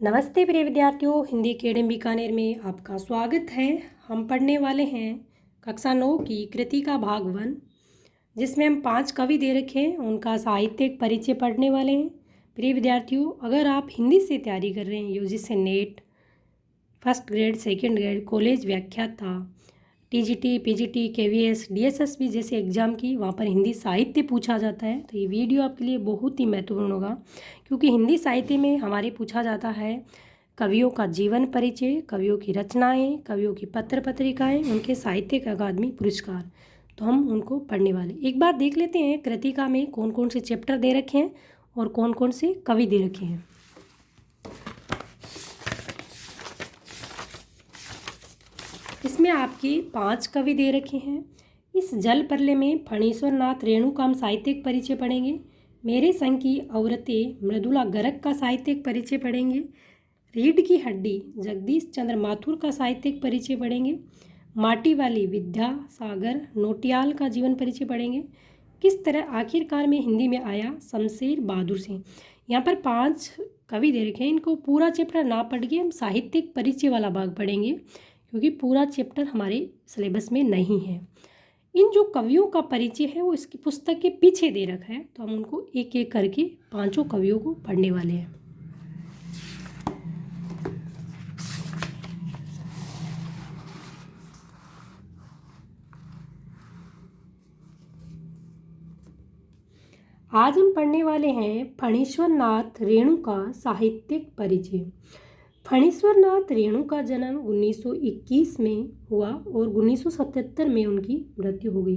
नमस्ते प्रिय विद्यार्थियों, हिंदी अकेडमी बीकानेर में आपका स्वागत है। हम पढ़ने वाले हैं कक्षा 9 की कृति का भाग 1, जिसमें हम 5 कवि दे रखे हैं, उनका साहित्यिक परिचय पढ़ने वाले हैं। प्रिय विद्यार्थियों, अगर आप हिंदी से तैयारी कर रहे हैं UGC net, first grade, second grade, college व्याख्याता, टीजीटी, पीजीटी, केवीएस, डीएसएसबी जैसे एग्जाम की, वहाँ पर हिंदी साहित्य पूछा जाता है, तो ये वीडियो आपके लिए बहुत ही महत्वपूर्ण होगा, क्योंकि हिंदी साहित्य में हमारे पूछा जाता है कवियों का जीवन परिचय, कवियों की रचनाएं, कवियों की पत्र पत्रिकाएं, उनके साहित्यिक अकादमी पुरस्कार। तो हम उनको पढ़ने वाले एक बार देख लेते हैं कृतिका में कौन कौन से चैप्टर दे रखे हैं और कौन कौन से कवि दे रखे हैं। इसमें आपके 5 कवि दे रखे हैं। इस जल परले में फणीश्वर नाथ रेणु का हम साहित्यिक परिचय पढ़ेंगे। मेरे संग की औरतें मृदुला गर्ग का साहित्यिक परिचय पढ़ेंगे। रीढ़ की हड्डी जगदीश चंद्र माथुर का साहित्यिक परिचय पढ़ेंगे। माटी वाली विद्यासागर नोटियाल का जीवन परिचय पढ़ेंगे। किस तरह आखिरकार में हिंदी में आया शमशेर बहादुर सिंह। यहाँ पर 5 कवि दे रखे हैं। इनको पूरा चैप्टर ना पढ़ के हम साहित्यिक परिचय वाला भाग पढ़ेंगे, क्योंकि पूरा चैप्टर हमारे सिलेबस में नहीं है। इन जो कवियों का परिचय है वो इसकी पुस्तक के पीछे दे रखा है, तो हम उनको एक एक करके 5 कवियों को पढ़ने वाले हैं। आज हम पढ़ने वाले हैं फणीश्वर नाथ रेणु का साहित्यिक परिचय। फणीश्वर नाथ रेणु का जन्म 1921 में हुआ और 1977 में उनकी मृत्यु हो गई।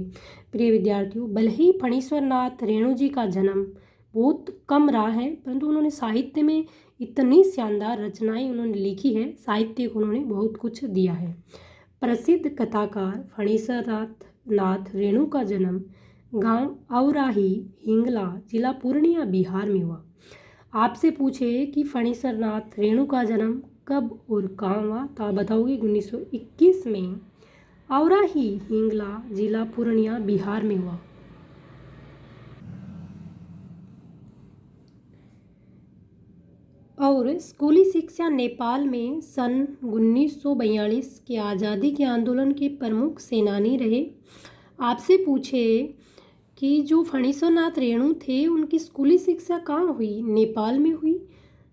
प्रिय विद्यार्थियों, भले ही फणीश्वर नाथ रेणु जी का जन्म बहुत कम रहा है, परंतु उन्होंने साहित्य में इतनी शानदार रचनाएं उन्होंने लिखी है, साहित्य को उन्होंने बहुत कुछ दिया है। प्रसिद्ध कथाकार फणीश्वर नाथ रेणु का जन्म गांव औराही हिंगला, जिला पूर्णिया, बिहार में हुआ। आपसे पूछे कि फणीश्वर नाथ रेणु का जन्म कब और कहाँ हुआ, तो आप बताओगे 1921 में औराही हिंगला, जिला पूर्णिया, बिहार में हुआ। और स्कूली शिक्षा नेपाल में सन 1942 के आज़ादी के आंदोलन के प्रमुख सेनानी रहे। आपसे पूछे कि जो फणीश्वर नाथ रेणु थे उनकी स्कूली शिक्षा कहाँ हुई, नेपाल में हुई।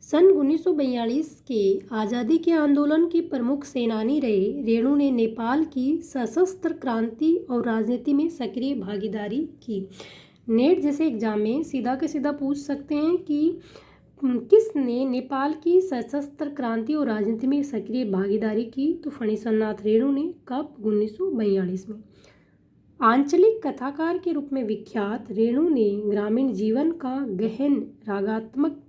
सन 1942 के आज़ादी के आंदोलन के प्रमुख सेनानी रहे रेणु ने नेपाल की सशस्त्र क्रांति और राजनीति में सक्रिय भागीदारी की। नेट जैसे एग्जाम में सीधा के सीधा पूछ सकते हैं कि किसने नेपाल की सशस्त्र क्रांति और राजनीति में सक्रिय भागीदारी की, तो फणीश्वर नाथ रेणु ने। कब? 1942 में। आंचलिक कथाकार के रूप में विख्यात रेणु ने ग्रामीण जीवन का गहन रागात्मक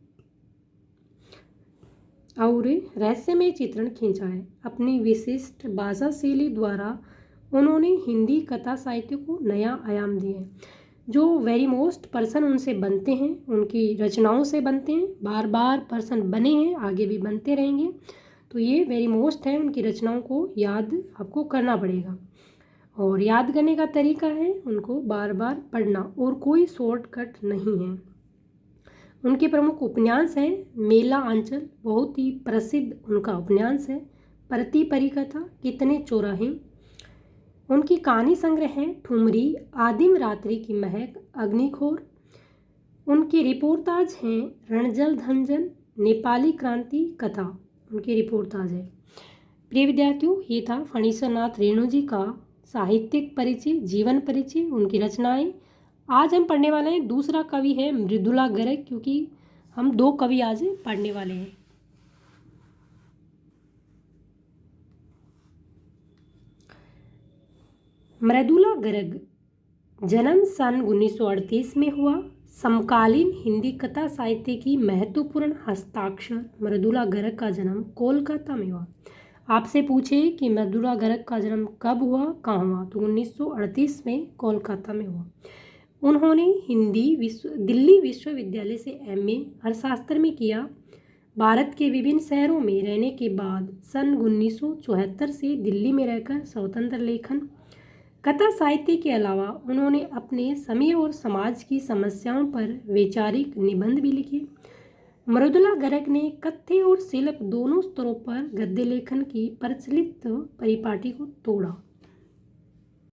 और रहस्यमय चित्रण खींचा है। अपनी विशिष्ट भाषा शैली द्वारा उन्होंने हिंदी कथा साहित्य को नया आयाम दिया। जो वेरी मोस्ट पर्सन उनसे बनते हैं, उनकी रचनाओं से बनते हैं, बार बार पर्सन बने हैं, आगे भी बनते रहेंगे, तो ये वेरी मोस्ट है। उनकी रचनाओं को याद आपको करना पड़ेगा, और याद करने का तरीका है उनको बार बार पढ़ना, और कोई शॉर्टकट नहीं है। उनके प्रमुख उपन्यास हैं मेला आंचल, बहुत ही प्रसिद्ध उनका उपन्यास है। प्रति परिकथा, कितने चौराहे। उनकी कहानी संग्रह है ठुमरी, आदिम रात्रि की महक, अग्निखोर। उनकी रिपोर्टाज हैं रणजल धनजन, नेपाली क्रांति कथा, उनकी रिपोर्टाज है। प्रिय विद्यार्थियों, ये था फणीश्वर नाथ रेणु जी का साहित्यिक परिचय, जीवन परिचय, उनकी रचनाएं। आज हम पढ़ने वाले हैं दूसरा कवि है मृदुला गर्ग, क्योंकि हम 2 कवि आज पढ़ने वाले हैं। मृदुला गर्ग जन्म सन 1938 में हुआ। समकालीन हिंदी कथा साहित्य की महत्वपूर्ण हस्ताक्षर मृदुला गर्ग का जन्म कोलकाता में हुआ। आपसे पूछे कि मृदुला गर्ग का जन्म कब हुआ, कहाँ हुआ, तो 1938 में कोलकाता में हुआ। उन्होंने दिल्ली विश्वविद्यालय से एमए अर्थशास्त्र में किया। भारत के विभिन्न शहरों में रहने के बाद सन 1974 से दिल्ली में रहकर स्वतंत्र लेखन, कथा साहित्य के अलावा उन्होंने अपने समय और समाज की समस्याओं पर वैचारिक निबंध भी लिखे। मृदुला गर्ग ने कथ्य और शिल्प दोनों स्तरों पर गद्य लेखन की प्रचलित परिपाटी को तोड़ा।